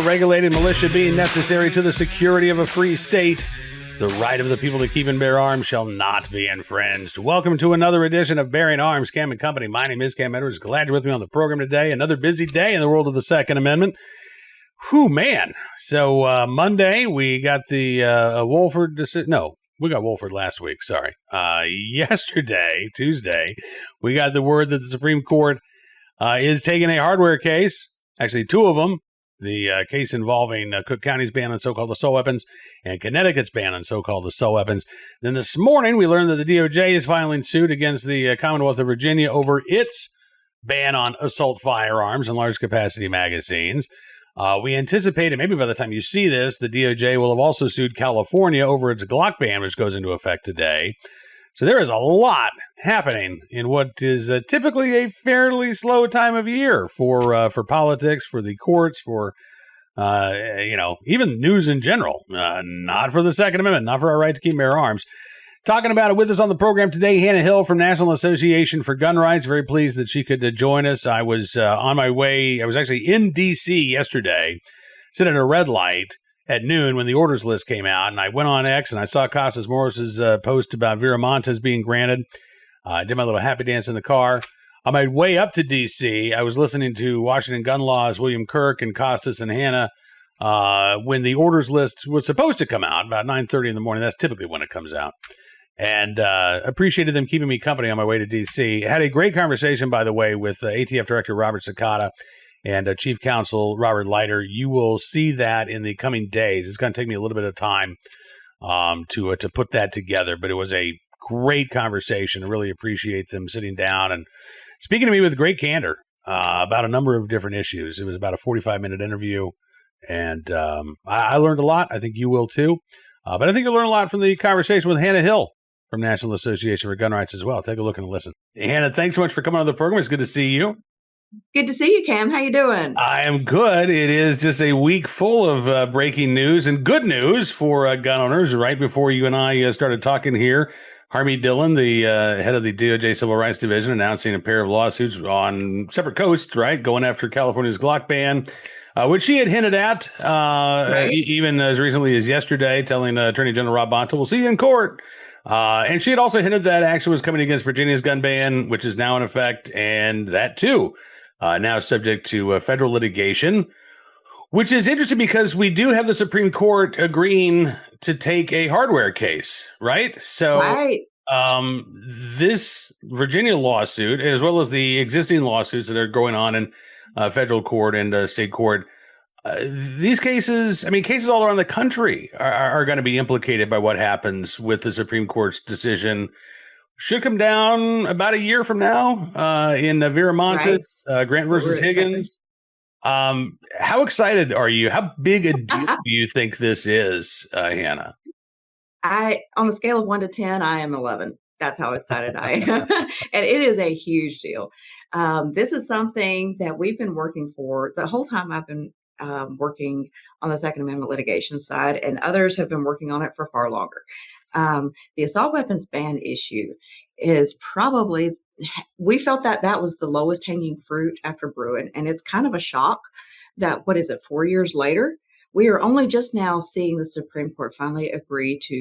regulated militia being necessary to the security of a free state, the right of the people to keep and bear arms shall not be infringed. Welcome to another edition of Bearing Arms, Cam and Company. My name is Cam Edwards. Glad you're with me on the program today. Another busy day in the world of the Second Amendment. Whew, man. So Monday, we got the Wohlford decision. No, we got Wohlford last week. Sorry. Yesterday, Tuesday, we got the word that the Supreme Court is taking a hardware case. Actually, two of them. The case involving Cook County's ban on so-called assault weapons and Connecticut's ban on so-called assault weapons. Then this morning, we learned that the DOJ is filing suit against the Commonwealth of Virginia over its ban on assault firearms and large-capacity magazines. We anticipated, maybe by the time you see this, the DOJ will have also sued California over its Glock ban, which goes into effect today. So there is a lot happening in what is typically a fairly slow time of year for politics, for the courts, for even news in general. Not for the Second Amendment, not for our right to keep and bear arms. Talking about it with us on the program today, Hannah Hill from National Association for Gun Rights. Very pleased that she could join us. I was on my way. I was actually in D.C. yesterday, sitting at a red light at noon when the orders list came out, and I went on X and I saw Costas Morris's post about Viramontes being granted. I did my little happy dance in the car. On my way up to D.C., I was listening to Washington Gun Law's William Kirk and Costas and Hannah when the orders list was supposed to come out, about 9:30 in the morning. That's typically when it comes out. And appreciated them keeping me company on my way to D.C. Had a great conversation, by the way, with ATF Director Robert Sakata and Chief Counsel Robert Leiter. You will see that in the coming days. It's going to take me a little bit of time to put that together, but it was a great conversation. I really appreciate them sitting down and speaking to me with great candor about a number of different issues. It was about a 45-minute interview, and I learned a lot. I think you will too. But I think you'll learn a lot from the conversation with Hannah Hill from National Association for Gun Rights as well. Take a look and listen. Hannah, thanks so much for coming on the program. It's good to see you. Good to see you, Cam. How you doing? I am good. It is just a week full of breaking news and good news for gun owners. Right before you and I started talking here, Harmeet Dillon, the head of the DOJ Civil Rights Division, announcing a pair of lawsuits on separate coasts, right, going after California's Glock ban, which she had hinted at right. Even as recently as yesterday, telling Attorney General Rob Bonta, we'll see you in court. And she had also hinted that action was coming against Virginia's gun ban, which is now in effect, and that too now subject to federal litigation, which is interesting because we do have the Supreme Court agreeing to take a hardware case, right? So right. This Virginia lawsuit, as well as the existing lawsuits that are going on in federal court and state court, these cases, cases all around the country are going to be implicated by what happens with the Supreme Court's decision. Should come down about a year from now in Viramontes, right. Grant versus Higgins. How excited are you? How big a deal do you think this is, Hannah? On a scale of 1 to 10, I am 11. That's how excited I am. And it is a huge deal. This is something that we've been working for the whole time I've been working on the Second Amendment litigation side, and others have been working on it for far longer. The assault weapons ban issue is probably, we felt that was the lowest hanging fruit after Bruin. And it's kind of a shock that, 4 years later, we are only just now seeing the Supreme Court finally agree to,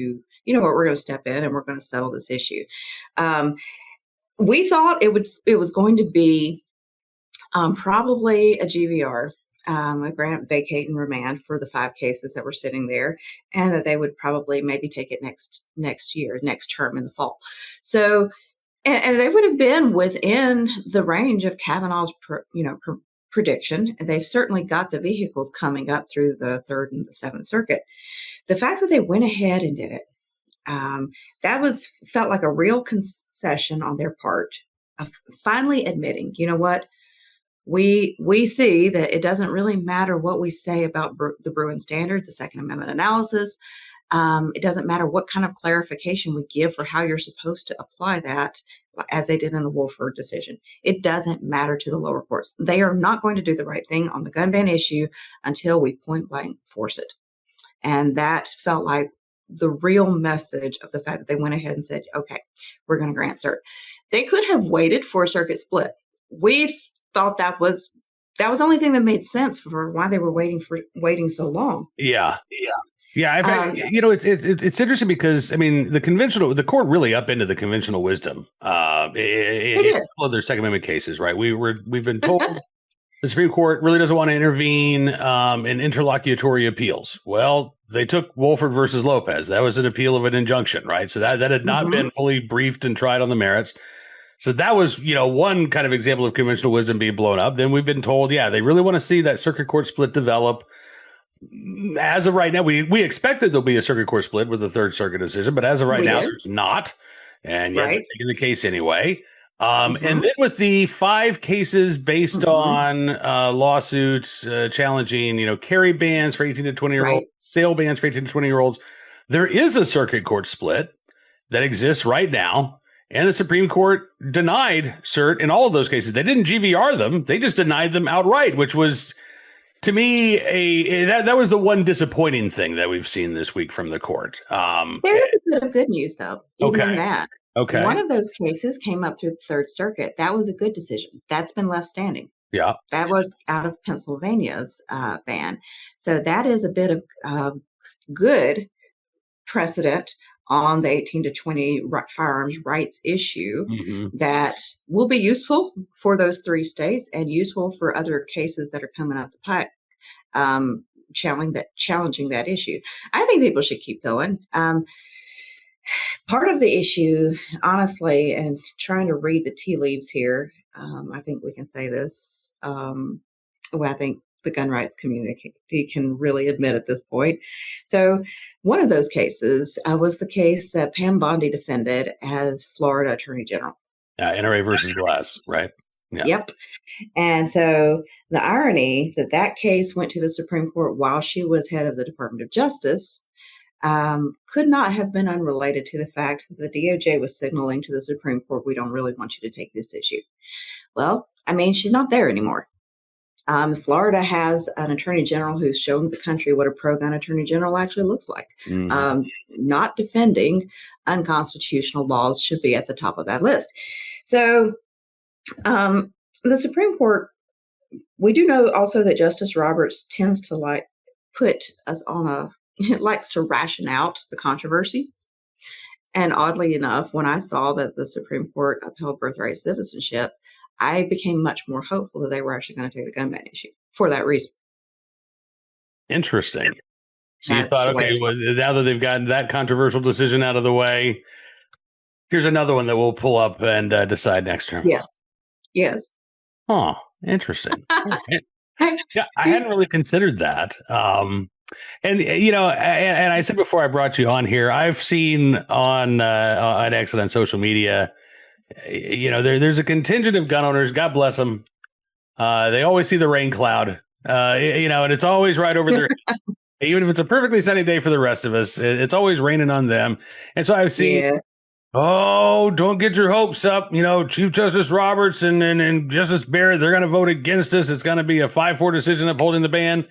you know what, we're going to step in and we're going to settle this issue. We thought it was going to be probably a GVR. A grant, vacate, and remand for the 5 cases that were sitting there, and that they would probably maybe take it next year, next term in the fall. So, and they would have been within the range of Kavanaugh's, prediction. They've certainly got the vehicles coming up through the 3rd and the 7th Circuit. The fact that they went ahead and did it, felt like a real concession on their part of finally admitting, you know what? We see that it doesn't really matter what we say about the Bruin Standard, the Second Amendment analysis. It doesn't matter what kind of clarification we give for how you're supposed to apply that, as they did in the Wohlford decision. It doesn't matter to the lower courts. They are not going to do the right thing on the gun ban issue until we point blank force it. And that felt like the real message of the fact that they went ahead and said, okay, we're going to grant cert. They could have waited for a circuit split. We thought that was that was the only thing that made sense for why they were waiting so long. Yeah. Yeah, Um, it's interesting because I mean the court really upended the conventional wisdom they in did. all of their Second Amendment cases, right? We've been told the Supreme Court really doesn't want to intervene in interlocutory appeals. Well, they took Wolford versus Lopez. That was an appeal of an injunction, right? So that had not Mhm. been fully briefed and tried on the merits. So that was, one kind of example of conventional wisdom being blown up. Then we've been told, yeah, they really want to see that circuit court split develop. As of right now, we expected there'll be a circuit court split with the Third Circuit decision, but as of right We now, did. there's not. And yet they're Right. taking the case anyway. And Mhm. then with the 5 cases based Mhm. on lawsuits challenging, carry bans for 18 to 20-year-olds, Right. sale bans for 18 to 20-year-olds, there is a circuit court split that exists right now. And the Supreme Court denied cert in all of those cases. They didn't GVR them. They just denied them outright, which was, to me, that was the one disappointing thing that we've seen this week from the court. There is a bit of good news, though, even in Okay. that. One Okay. of those cases came up through the Third Circuit. That was a good decision. That's been left standing. Yeah. That was out of Pennsylvania's ban. So that is a bit of good precedent on the 18 to 20 firearms rights issue Mm-hmm. that will be useful for those 3 states and useful for other cases that are coming up the pipe. Challenging that issue. I think people should keep going. Part of the issue, honestly, and trying to read the tea leaves here, I think we can say this. I think the gun rights community can really admit at this point. So, one of those cases was the case that Pam Bondi defended as Florida Attorney General. NRA versus Glass, right? Yeah. Yep. And so the irony that case went to the Supreme Court while she was head of the Department of Justice could not have been unrelated to the fact that the DOJ was signaling to the Supreme Court, we don't really want you to take this issue. Well, I mean, she's not there anymore. Florida has an attorney general who's shown the country what a pro-gun attorney general actually looks like. Mm-hmm. Not defending unconstitutional laws should be at the top of that list. So the Supreme Court, we do know also that Justice Roberts tends to put us on likes to ration out the controversy. And oddly enough, when I saw that the Supreme Court upheld birthright citizenship, I became much more hopeful that they were actually going to take the gun ban issue for that reason. Interesting. So you That's thought, the way. okay, well, now that they've gotten that controversial decision out of the way, here's another one that we'll pull up and decide next term. Yes. Yes. Oh, interesting. Yeah, I hadn't really considered that. And I said before I brought you on here, I've seen on X and on social media, there's a contingent of gun owners. God bless them. They always see the rain cloud, and it's always right over their. Even if it's a perfectly sunny day for the rest of us, it's always raining on them. And so I've seen. Yeah. Oh, don't get your hopes up. Chief Justice Roberts and Justice Barrett, they're going to vote against us. It's going to be a 5-4 decision upholding the ban.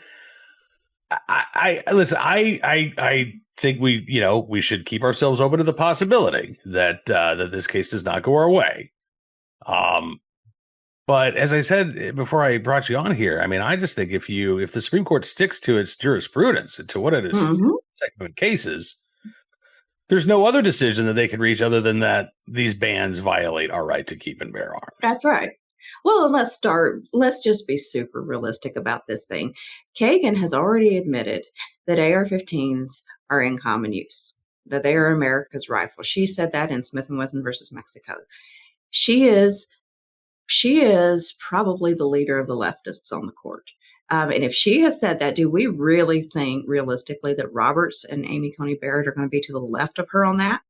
Listen, I think we should keep ourselves open to the possibility that this case does not go our way. But as I said before I brought you on here, I mean, I just think if the Supreme Court sticks to its jurisprudence and to what it is in cases, there's no other decision that they can reach other than that these bans violate our right to keep and bear arms. That's right. Well, let's just be super realistic about this thing. Kagan has already admitted that AR-15s are in common use, that they are America's rifle. She said that in Smith & Wesson versus Mexico. She is probably the leader of the leftists on the court. And if she has said that, do we really think realistically that Roberts and Amy Coney Barrett are going to be to the left of her on that?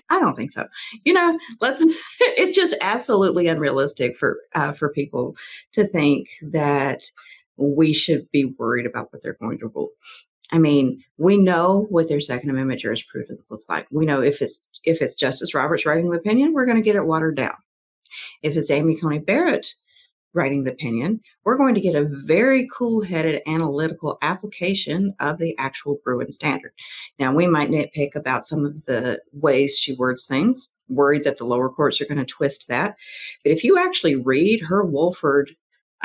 I don't think so. It's just absolutely unrealistic for people to think that we should be worried about what they're going to rule. I mean, we know what their Second Amendment jurisprudence looks like. We know if it's Justice Roberts writing the opinion, we're going to get it watered down. If it's Amy Coney Barrett writing the opinion, we're going to get a very cool-headed analytical application of the actual Bruin standard. Now, we might nitpick about some of the ways she words things, worried that the lower courts are going to twist that. But if you actually read her Wolford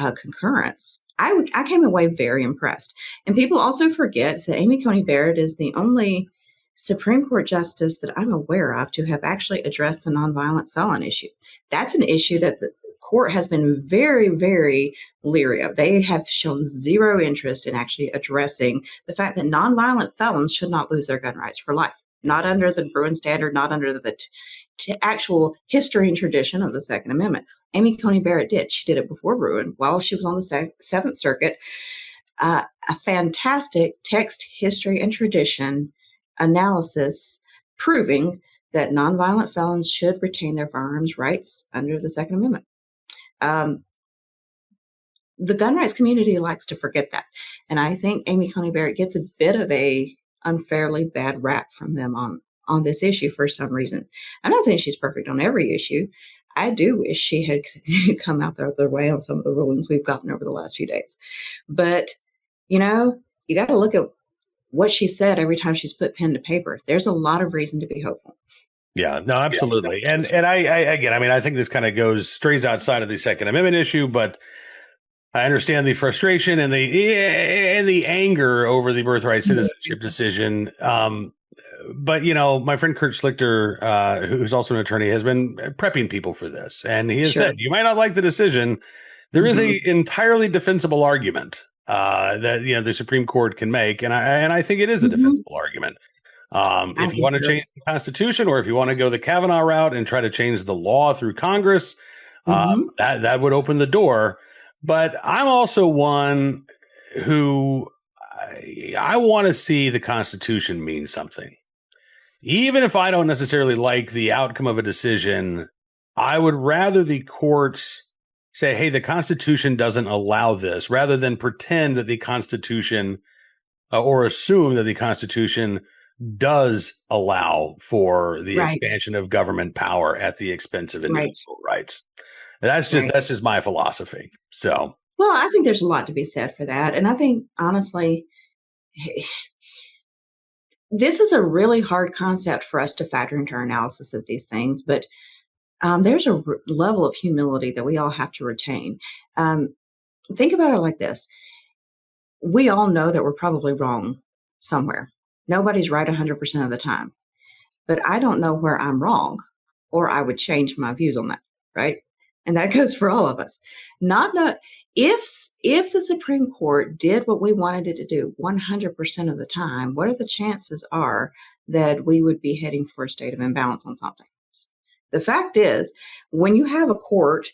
concurrence, I came away very impressed. And people also forget that Amy Coney Barrett is the only Supreme Court justice that I'm aware of to have actually addressed the nonviolent felon issue. That's an issue that the court has been very, very leery of. They have shown zero interest in actually addressing the fact that nonviolent felons should not lose their gun rights for life, not under the Bruin standard, not under the actual history and tradition of the Second Amendment. Amy Coney Barrett did. She did it before Bruin while she was on the Seventh Circuit. A fantastic text, history, and tradition analysis proving that nonviolent felons should retain their firearms rights under the Second Amendment. The gun rights community likes to forget that. And I think Amy Coney Barrett gets a bit of a unfairly bad rap from them on this issue for some reason. I'm not saying she's perfect on every issue. I do wish she had come out the other way on some of the rulings we've gotten over the last few days. But, you got to look at what she said every time she's put pen to paper. There's a lot of reason to be hopeful. Yeah, no, absolutely. And I think this kind of strays outside of the Second Amendment issue, but I understand the frustration and the anger over the birthright citizenship decision. But, my friend Kurt Schlichter, who's also an attorney, has been prepping people for this. And he has said, you might not like the decision. There is a entirely defensible argument that, the Supreme Court can make. And I think it is a defensible argument. If you want to change the Constitution, or if you want to go the Kavanaugh route and try to change the law through Congress, that would open the door. But I'm also one who I want to see the Constitution mean something. Even if I don't necessarily like the outcome of a decision, I would rather the courts say, hey, the Constitution doesn't allow this, rather than pretend that the Constitution or assume that the Constitution does allow for the expansion of government power at the expense of individual rights. That's just my philosophy. So, well, I think there's a lot to be said for that. And I think, honestly, this is a really hard concept for us to factor into our analysis of these things. But there's a level of humility that we all have to retain. Think about it like this. We all know that we're probably wrong somewhere. Nobody's right 100% of the time. But I don't know where I'm wrong, or I would change my views on that, right? And that goes for all of us. If the Supreme Court did what we wanted it to do 100% of the time, what are the chances are that we would be heading for a state of imbalance on something? The fact is, when you have a court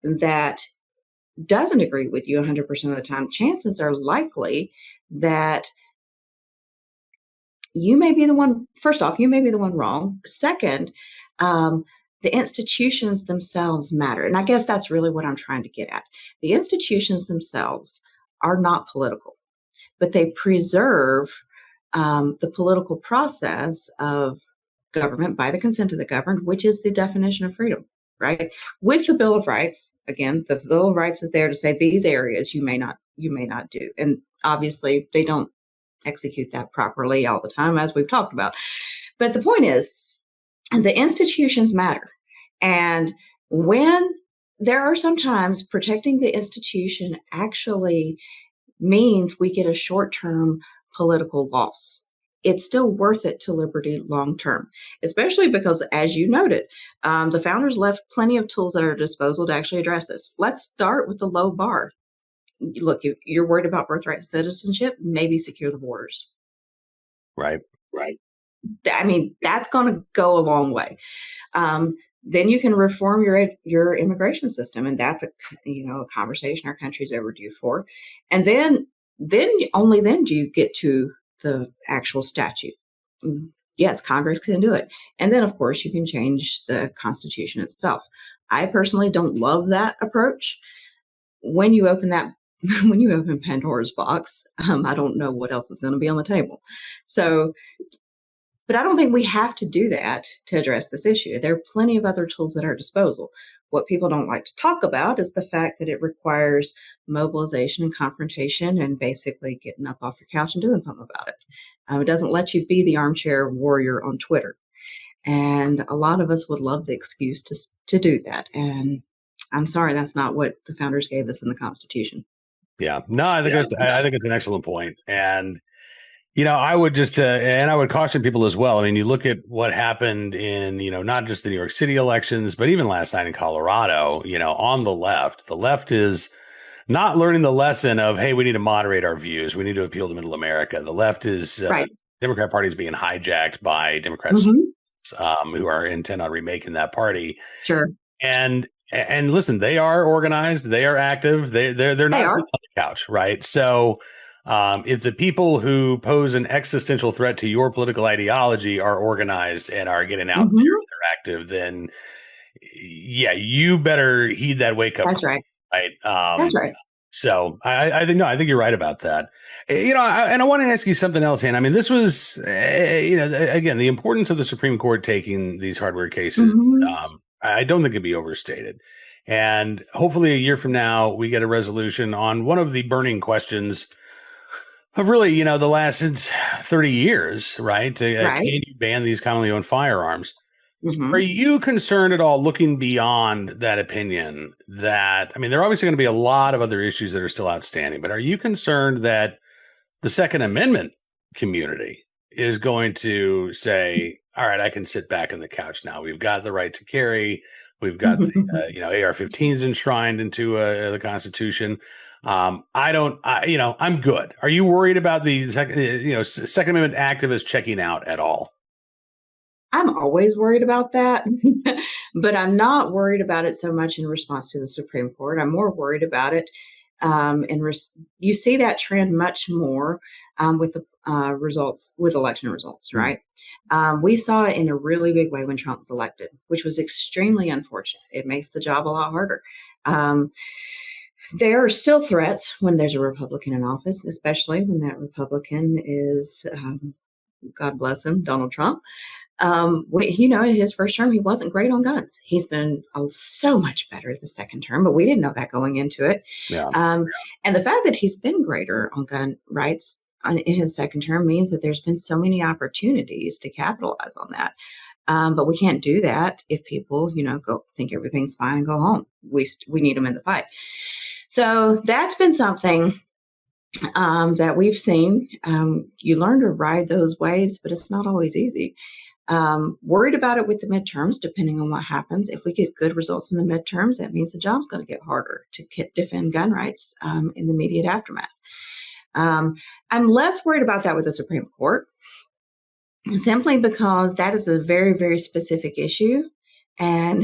that doesn't agree with you 100% of the time, chances are likely that you may be the one, first off, you may be the one wrong. Second, the institutions themselves matter. And I guess that's really what I'm trying to get at. The institutions themselves are not political, but they preserve the political process of government by the consent of the governed, which is the definition of freedom, right? With the Bill of Rights, again, the Bill of Rights is there to say these areas you may not do. And obviously they don't execute that properly all the time, as we've talked about. But the point is, the institutions matter. And when there are sometimes protecting the institution actually means we get a short-term political loss, it's still worth it to liberty long-term, especially because, as you noted, the founders left plenty of tools at our disposal to actually address this. Let's start with the low bar. Look, if you're worried about birthright citizenship, maybe secure the borders. Right. I mean, that's going to go a long way. Then you can reform your immigration system, and that's a conversation our country's overdue for. And then only then do you get to the actual statute. Yes, Congress can do it, and then of course you can change the Constitution itself. I personally don't love that approach. When you open Pandora's box, I don't know what else is going to be on the table. So. But I don't think we have to do that to address this issue. There are plenty of other tools at our disposal. What people don't like to talk about is the fact that it requires mobilization and confrontation and basically getting up off your couch and doing something about it. It doesn't let you be the armchair warrior on Twitter. And a lot of us would love the excuse to do that. And I'm sorry, that's not what the founders gave us in the Constitution. Yeah. No, I think it's an excellent point. And, I would just, and I would caution people as well. I mean, you look at what happened in, not just the New York City elections, but even last night in Colorado, on the left is not learning the lesson of, hey, we need to moderate our views. We need to appeal to middle America. The left is, Right. Democrat Party is being hijacked by Democrats who are intent on remaking that party. Sure. And listen, they are organized, they are active, they're not sitting on the couch, right? So if the people who pose an existential threat to your political ideology are organized and are getting out there, they're active, then you better heed that wake up. That's right. Right. That's right. So I think you're right about that. And I want to ask you something else, Hannah. I mean, this was, again, the importance of the Supreme Court taking these hardware cases. I don't think it can be overstated. And hopefully a year from now, we get a resolution on one of the burning questions of really, the last 30 years, right? Can you ban these commonly owned firearms? Are you concerned at all, looking beyond that opinion, that, I mean, there are obviously going to be a lot of other issues that are still outstanding, but are you concerned that the Second Amendment community is going to say, all right, I can sit back on the couch now. We've got the right to carry. We've got the, AR-15s enshrined into the Constitution. I'm good. Are you worried about the Second Amendment activists checking out at all? I'm always worried about that, but I'm not worried about it so much in response to the Supreme Court. I'm more worried about it. You see that trend much more with the with election results, right? We saw it in a really big way when Trump was elected, which was extremely unfortunate. It makes the job a lot harder. There are still threats when there's a Republican in office, especially when that Republican is, God bless him, Donald Trump. In his first term, he wasn't great on guns. He's been so much better the second term, but we didn't know that going into it. And the fact that he's been greater on gun rights in his second term means that there's been so many opportunities to capitalize on that. But we can't do that if people, go think everything's fine and go home. We need them in the fight. So that's been something that we've seen. You learn to ride those waves, but it's not always easy. Worried about it with the midterms, depending on what happens. If we get good results in the midterms, that means the job's going to get harder to defend gun rights in the immediate aftermath. I'm less worried about that with the Supreme Court, simply because that is a very, very specific issue. And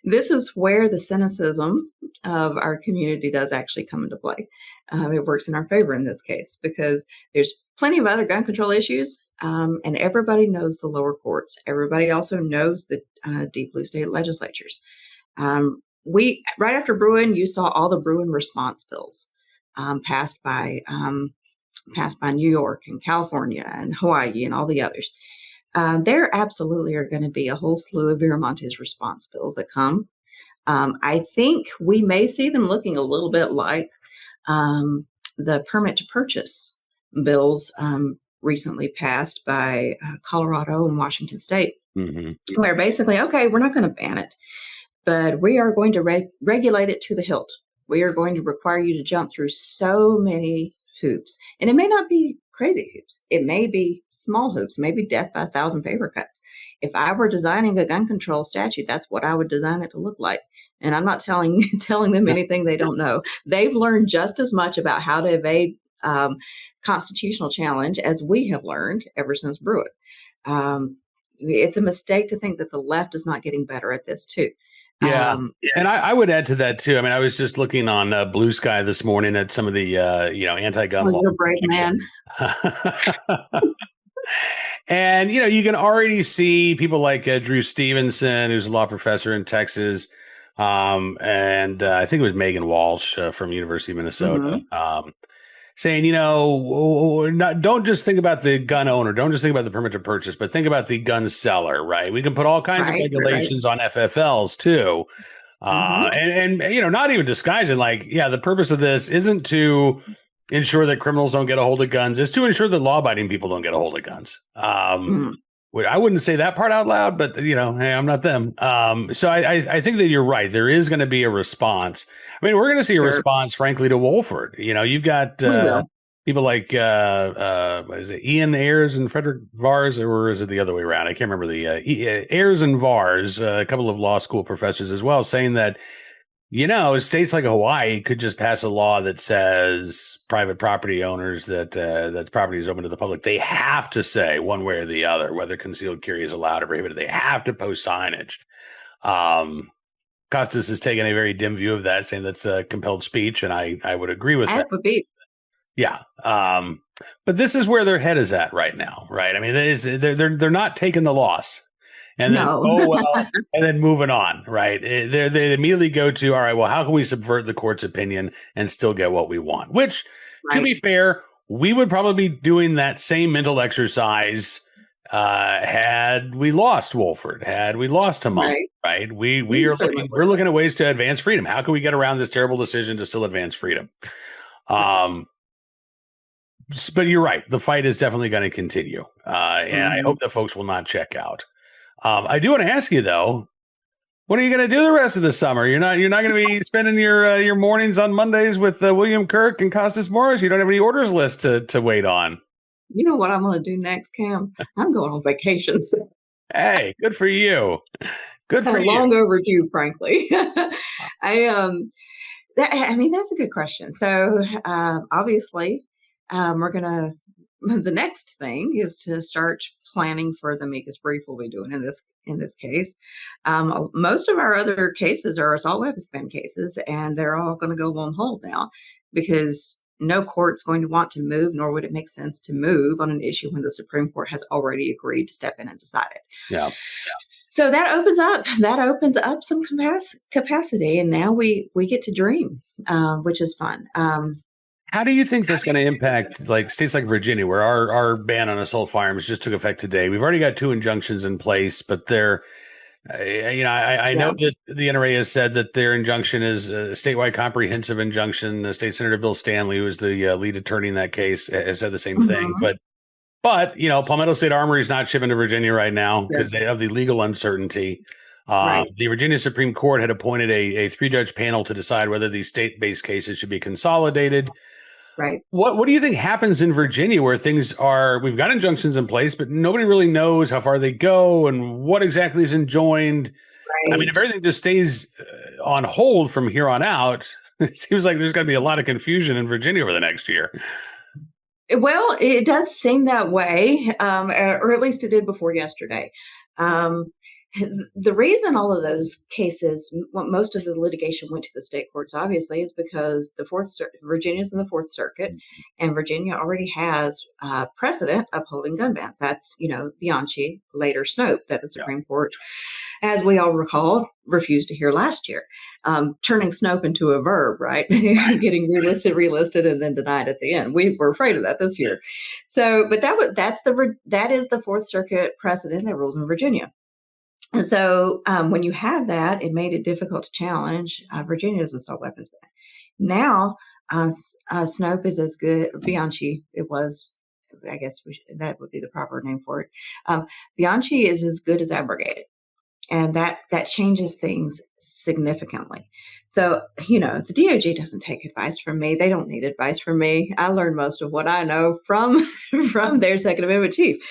this is where the cynicism of our community does actually come into play. It works in our favor in this case, because there's plenty of other gun control issues, and everybody knows the lower courts. Everybody also knows the deep blue state legislatures. Right after Bruin, you saw all the Bruin response bills passed by New York and California and Hawaii and all the others. There absolutely are going to be a whole slew of Viramontes response bills that come. I think we may see them looking a little bit like the permit to purchase bills recently passed by Colorado and Washington State, where basically, okay, we're not going to ban it, but we are going to regulate it to the hilt. We are going to require you to jump through so many hoops. And it may not be crazy hoops. It may be small hoops, maybe death by 1,000 paper cuts. If I were designing a gun control statute, that's what I would design it to look like. And I'm not telling them anything they don't know. They've learned just as much about how to evade constitutional challenge as we have learned ever since Bruin. It's a mistake to think that the left is not getting better at this too. Yeah. And I would add to that too. I mean, I was just looking on Blue Sky this morning at some of the, anti-gun law. You're a brave man. And, you can already see people like Drew Stevenson, who's a law professor in Texas. And I think it was Megan Walsh from University of Minnesota, saying, don't just think about the gun owner. Don't just think about the permit to purchase, but think about the gun seller, right? We can put all kinds of regulations on FFLs too. And not even disguising, the purpose of this isn't to ensure that criminals don't get a hold of guns. It's to ensure that law-abiding people don't get a hold of guns. I wouldn't say that part out loud, but hey, I'm not them. So I think that you're right. There is going to be a response. I mean, we're going to see a Sure. response, frankly, to Wolford. You've got We will. people like what is it, Ian Ayers and Frederick Vars, or is it the other way around? I can't remember the Ayers and Vars, a couple of law school professors as well, saying that states like Hawaii could just pass a law that says private property owners that property is open to the public, they have to say one way or the other whether concealed carry is allowed or prohibited. They have to post signage. Costas has taken a very dim view of that, saying that's compelled speech, and I would agree with that. Would be. Yeah. But this is where their head is at right now, right? I mean, they're not taking the loss. And then, and then moving on, right? They immediately go to, all right, well, how can we subvert the court's opinion and still get what we want? Which, to be fair, we would probably be doing that same mental exercise had we lost Wolford, had we lost Hamon, right? We're looking at ways to advance freedom. How can we get around this terrible decision to still advance freedom? But you're right. The fight is definitely going to continue. And I hope that folks will not check out. I do want to ask you though, what are you going to do the rest of the summer? You're not going to be spending your mornings on Mondays with William Kirk and Costas Morris. You don't have any orders list to wait on. You know what I'm going to do next, Cam? I'm going on vacation. Hey, good for you. Good for you. Long overdue, frankly. I mean, that's a good question. So obviously, the next thing is to start planning for the amicus brief we'll be doing in this case. Most of our other cases are assault weapons ban cases, and they're all going to go on hold now because no court's going to want to move, nor would it make sense to move on an issue when the Supreme Court has already agreed to step in and decide it. Yeah. So that opens up some capacity, and now we get to dream, which is fun. How do you think that's going to impact like states like Virginia, where our ban on assault firearms just took effect today? We've already got 2 injunctions in place, but they're, I know that the NRA has said that their injunction is a statewide comprehensive injunction. State Senator Bill Stanley, who was the lead attorney in that case, has said the same thing. But Palmetto State Armory is not shipping to Virginia right now because they have the legal uncertainty. The Virginia Supreme Court had appointed a 3-judge panel to decide whether these state-based cases should be consolidated. Right. What do you think happens in Virginia where we've got injunctions in place, but nobody really knows how far they go and what exactly is enjoined? Right. I mean, if everything just stays on hold from here on out, it seems like there's going to be a lot of confusion in Virginia over the next year. Well, it does seem that way, or at least it did before yesterday. The reason all of those cases, most of the litigation went to the state courts, obviously, is because Virginia's in the Fourth Circuit, and Virginia already has precedent upholding gun bans. That's, Bianchi, later Snope, that the Supreme Court, as we all recall, refused to hear last year, turning Snope into a verb, right? Getting relisted, and then denied at the end. We were afraid of that this year. So, but that is the Fourth Circuit precedent that rules in Virginia. And so when you have that, it made it difficult to challenge Virginia's assault weapons ban. Now, Snope is as good. Bianchi, it was, I guess that would be the proper name for it. Bianchi is as good as abrogated. And that changes things significantly. So, the DOJ doesn't take advice from me. They don't need advice from me. I learned most of what I know from their Second Amendment chief.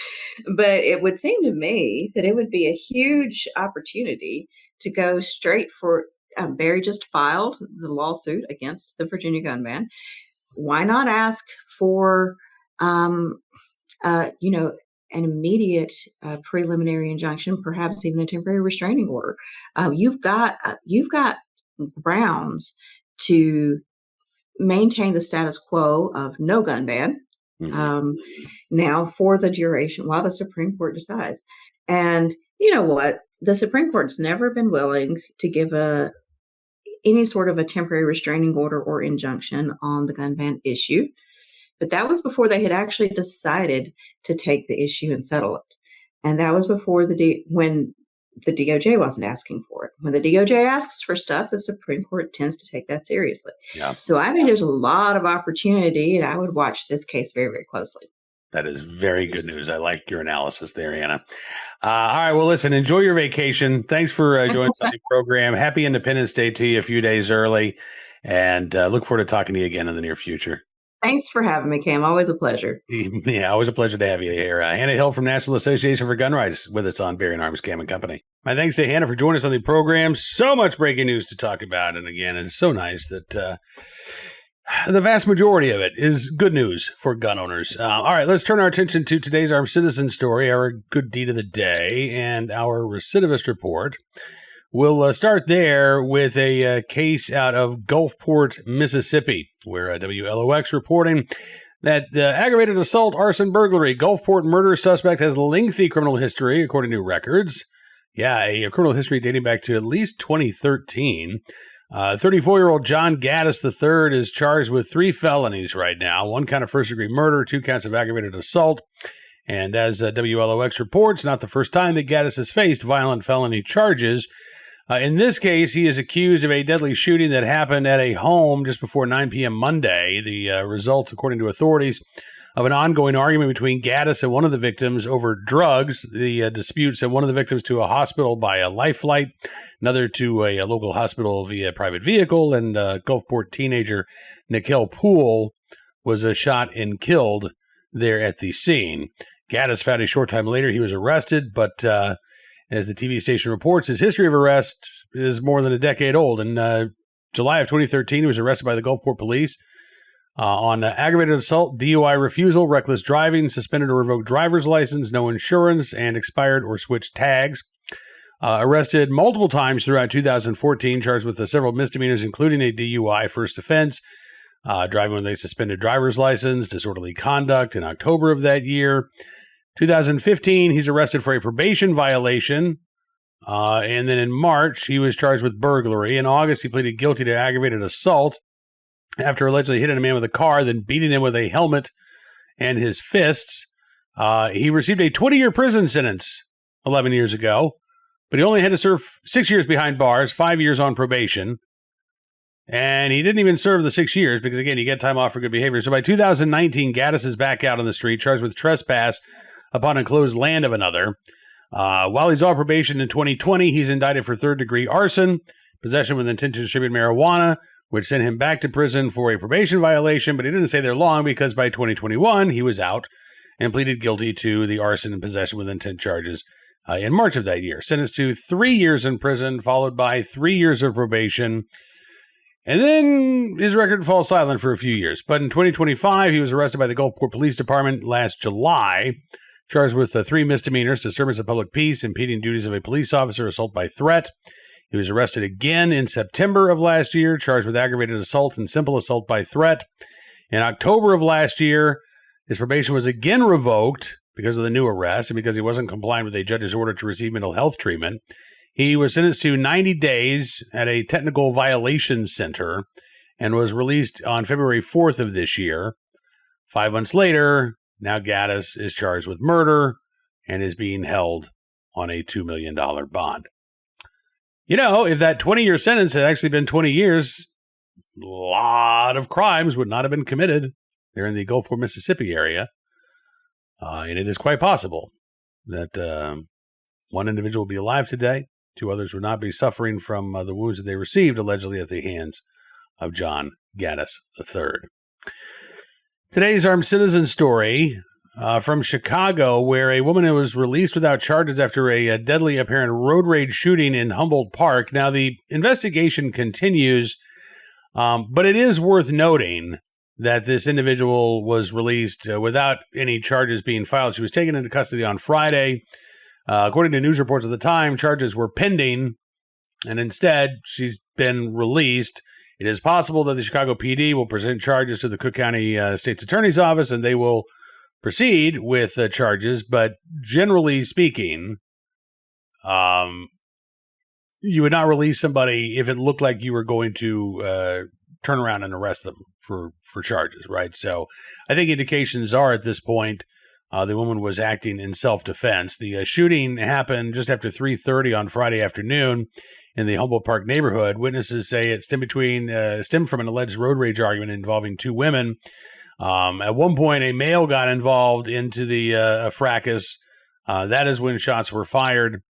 But it would seem to me that it would be a huge opportunity to go straight for Barry just filed the lawsuit against the Virginia gun ban. Why not ask for, an immediate preliminary injunction, perhaps even a temporary restraining order? You've got grounds to maintain the status quo of no gun ban now for the duration while the Supreme Court decides. And you know what? The Supreme Court's never been willing to give any sort of a temporary restraining order or injunction on the gun ban issue. But that was before they had actually decided to take the issue and settle it. And that was before when the DOJ wasn't asking for it. When the DOJ asks for stuff, the Supreme Court tends to take that seriously. Yeah. So I think there's a lot of opportunity, and I would watch this case very, very closely. That is very good news. I like your analysis there, Hannah. All right. Well, listen, enjoy your vacation. Thanks for joining us on the program. Happy Independence Day to you a few days early. And look forward to talking to you again in the near future. Thanks for having me, Cam. Always a pleasure. Yeah, always a pleasure to have you here. Hannah Hill from National Association for Gun Rights with us on Bearing Arms Cam and Company. My thanks to Hannah for joining us on the program. So much breaking news to talk about. And again, it's so nice that the vast majority of it is good news for gun owners. All right, let's turn our attention to today's Armed Citizen story, our good deed of the day, and our recidivist report. We'll start there with a case out of Gulfport, Mississippi, where WLOX reporting that aggravated assault, arson, burglary, Gulfport murder suspect has lengthy criminal history, according to records. Yeah, a criminal history dating back to at least 2013. 34-year-old John Gaddis III is charged with 3 felonies right now, 1 count of first-degree murder, 2 counts of aggravated assault. And as WLOX reports, not the first time that Gaddis has faced violent felony charges. In this case, he is accused of a deadly shooting that happened at a home just before 9 p.m. Monday. The result, according to authorities, of an ongoing argument between Gaddis and one of the victims over drugs. The dispute sent one of the victims to a hospital by a life flight, another to a local hospital via private vehicle, and Gulfport teenager Nikhil Poole was shot and killed there at the scene. Gaddis found a short time later he was arrested, but as the TV station reports, his history of arrest is more than a decade old. In July of 2013, he was arrested by the Gulfport police on aggravated assault, DUI refusal, reckless driving, suspended or revoked driver's license, no insurance, and expired or switched tags. Arrested multiple times throughout 2014, charged with several misdemeanors, including a DUI first offense, driving with a suspended driver's license, disorderly conduct in October of that year. 2015, he's arrested for a probation violation. And then in March, he was charged with burglary. In August, he pleaded guilty to aggravated assault after allegedly hitting a man with a car, then beating him with a helmet and his fists. He received a 20-year prison sentence 11 years ago, but he only had to serve 6 years behind bars, 5 years on probation. And he didn't even serve the 6 years because, again, you get time off for good behavior. So by 2019, Gaddis is back out on the street, charged with trespass upon enclosed land of another. While he's on probation in 2020, he's indicted for third-degree arson, possession with intent to distribute marijuana, which sent him back to prison for a probation violation, but he didn't stay there long because by 2021, he was out and pleaded guilty to the arson and possession with intent charges in March of that year. Sentenced to 3 years in prison, followed by 3 years of probation. And then his record falls silent for a few years. But in 2025, he was arrested by the Gulfport Police Department last July, charged with 3 misdemeanors: disturbance of public peace, impeding duties of a police officer, assault by threat. He was arrested again in September of last year, charged with aggravated assault and simple assault by threat. In October of last year, his probation was again revoked because of the new arrest and because he wasn't complying with a judge's order to receive mental health treatment. He was sentenced to 90 days at a technical violations center and was released on February 4th of this year. 5 months later, now Gaddis is charged with murder and is being held on a $2 million bond. You know, if that 20-year sentence had actually been 20 years, a lot of crimes would not have been committed there in the Gulfport, Mississippi area. And it is quite possible that one individual will be alive today, 2 others would not be suffering from the wounds that they received, allegedly at the hands of John Gaddis III. Today's Armed Citizen story from Chicago, where a woman was released without charges after a deadly apparent road rage shooting in Humboldt Park. Now, the investigation continues, but it is worth noting that this individual was released without any charges being filed. She was taken into custody on Friday. According to news reports at the time, charges were pending, and instead, she's been released. It is possible that the Chicago PD will present charges to the Cook County State's Attorney's Office, and they will proceed with charges. But generally speaking, you would not release somebody if it looked like you were going to turn around and arrest them for charges, right? So I think indications are at this point the woman was acting in self-defense. The shooting happened just after 3:30 on Friday afternoon in the Humboldt Park neighborhood. Witnesses say it stemmed from an alleged road rage argument involving 2 women. At one point, a male got involved into the fracas. That is when shots were fired.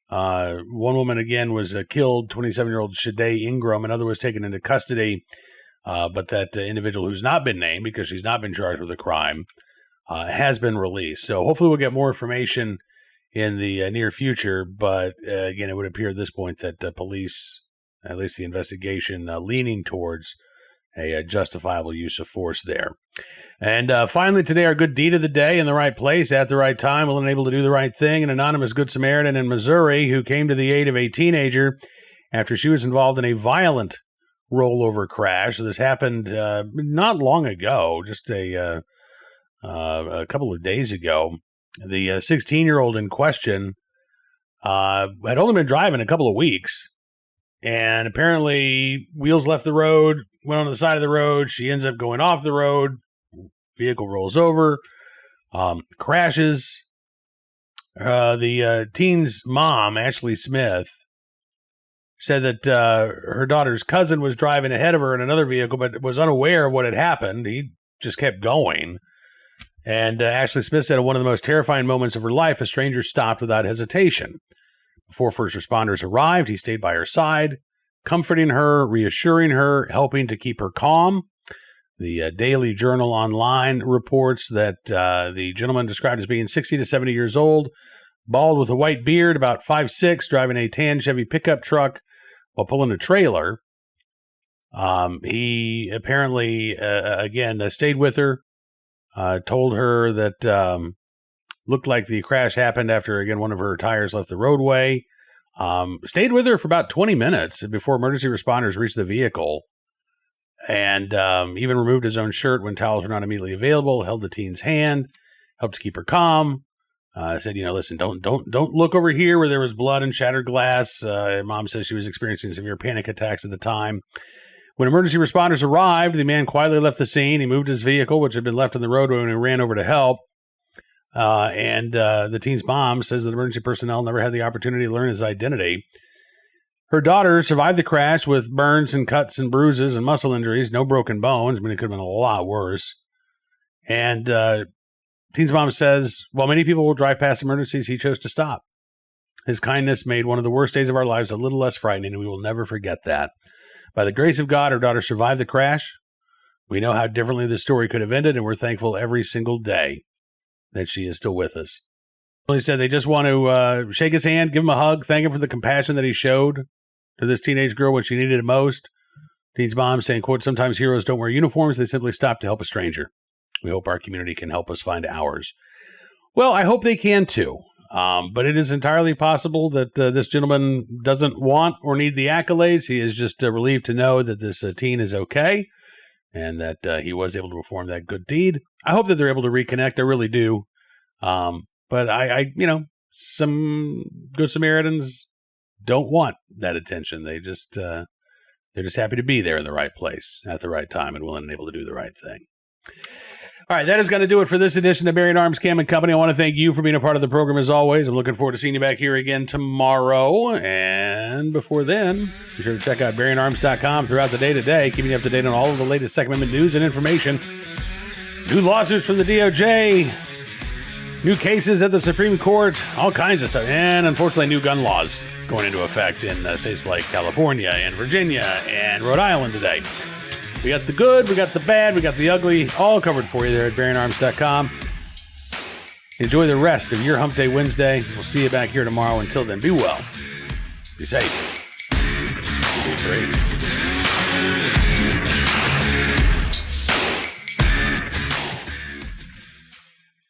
One woman, again, was killed, 27-year-old Shade Ingram. Another was taken into custody. But that individual who's not been named because she's not been charged with a crime has been released. So hopefully we'll get more information in the near future. But again, it would appear at this point that police, at least the investigation, leaning towards a justifiable use of force there. And finally today, our good deed of the day, in the right place at the right time, willing and able to do the right thing. An anonymous Good Samaritan in Missouri who came to the aid of a teenager after she was involved in a violent rollover crash. This happened not long ago, just a couple of days ago. The 16-year-old in question had only been driving a couple of weeks, and apparently wheels left the road, went on the side of the road. She ends up going off the road. Vehicle rolls over, crashes. The teen's mom, Ashley Smith, said that her daughter's cousin was driving ahead of her in another vehicle, but was unaware of what had happened. He just kept going. And Ashley Smith said, one of the most terrifying moments of her life, a stranger stopped without hesitation. Before first responders arrived, he stayed by her side, comforting her, reassuring her, helping to keep her calm. The Daily Journal Online reports that the gentleman described as being 60 to 70 years old, bald with a white beard, about 5'6", driving a tan Chevy pickup truck while pulling a trailer. He apparently, again, stayed with her, told her that looked like the crash happened after, again, one of her tires left the roadway. Stayed with her for about 20 minutes before emergency responders reached the vehicle, and even removed his own shirt when towels were not immediately available, held the teen's hand, helped to keep her calm. Said, listen, don't look over here where there was blood and shattered glass. Mom says she was experiencing severe panic attacks at the time. When emergency responders arrived, the man quietly left the scene. He moved his vehicle, which had been left on the roadway, when he ran over to help. And the teen's mom says that emergency personnel never had the opportunity to learn his identity. Her daughter survived the crash with burns and cuts and bruises and muscle injuries, no broken bones. I mean, it could have been a lot worse. And teen's mom says, while many people will drive past emergencies, he chose to stop. His kindness made one of the worst days of our lives a little less frightening, and we will never forget that. By the grace of God, her daughter survived the crash. We know how differently the story could have ended, and we're thankful every single day that she is still with us. He said they just want to shake his hand, give him a hug, thank him for the compassion that he showed to this teenage girl when she needed it most. Teen's mom saying, quote, sometimes heroes don't wear uniforms. They simply stop to help a stranger. We hope our community can help us find ours. Well, I hope they can too. But it is entirely possible that this gentleman doesn't want or need the accolades. He is just relieved to know that this teen is okay and that he was able to perform that good deed. I hope that they're able to reconnect. I really do. But I some Good Samaritans don't want that attention. They're just happy to be there in the right place at the right time and willing and able to do the right thing. All right, that is going to do it for this edition of Bearing Arms Cam & Company. I want to thank you for being a part of the program as always. I'm looking forward to seeing you back here again tomorrow. And before then, be sure to check out bearingarms.com throughout the day today, keeping you up to date on all of the latest Second Amendment news and information. New lawsuits from the DOJ, new cases at the Supreme Court, all kinds of stuff. And unfortunately, new gun laws going into effect in states like California and Virginia and Rhode Island today. We got the good, we got the bad, we got the ugly, all covered for you there at bearingarms.com. Enjoy the rest of your Hump Day Wednesday. We'll see you back here tomorrow. Until then, be well, be safe, be free.